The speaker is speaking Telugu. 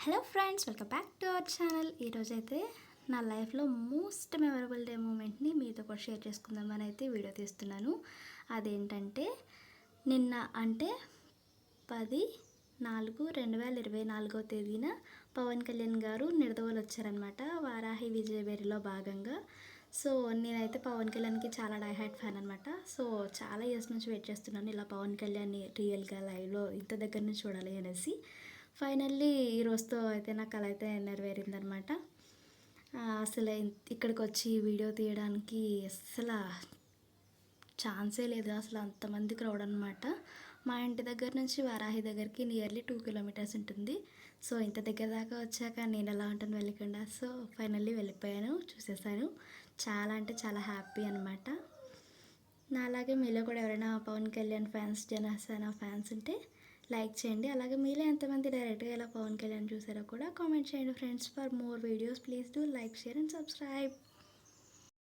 Hello friends, welcome back to our channel. ఈరోజైతే నా లైఫ్లో మోస్ట్ మెమరబుల్ డే మూమెంట్ని మీతో కూడా షేర్ చేసుకుందామని అయితే వీడియో తీస్తున్నాను. అదేంటంటే నిన్న అంటే 10/4/2024 తేదీన పవన్ కళ్యాణ్ గారు నిడదవోలు వచ్చారనమాట, వారాహి విజయవేరిలో భాగంగా. సో నేనైతే పవన్ కళ్యాణ్కి చాలా డైహార్ట్ ఫ్యాన్ అనమాట. సో చాలా ఇయర్స్ నుంచి వెయిట్ చేస్తున్నాను ఇలా పవన్ కళ్యాణ్ని రియల్గా లైవ్లో ఇంత దగ్గర నుంచి చూడాలి అనేసి. ఫైనల్లీ ఈ రోజుతో అయితే నా కల అయితే నెరవేరిందనమాట. అసలు ఇక్కడికి వచ్చి వీడియో తీయడానికి అస్సలు ఛాన్సే లేదు, అసలు అంతమంది క్రౌడ్ అనమాట. మా ఇంటి దగ్గర నుంచి వారాహి దగ్గరికి నియర్లీ 2 కిలోమీటర్స్ ఉంటుంది. సో ఇంత దగ్గర దాకా వచ్చాక నేను ఎలా ఉంటాను వెళ్ళకుండా. సో ఫైనల్లీ వెళ్ళిపోయాను, చూసేసాను. చాలా అంటే చాలా హ్యాపీ అనమాట. నాలాగే మీలో కూడా ఎవరైనా పవన్ కళ్యాణ్ ఫ్యాన్స్, జనసేన ఫ్యాన్స్ ఉంటే లైక్ చేయండి. అలాగే మీలో ఎంతమంది డైరెక్ట్గా ఇలా పవన్ కళ్యాణ్ చూసారో కూడా కామెంట్ చేయండి friends. For more videos please do like, share and subscribe.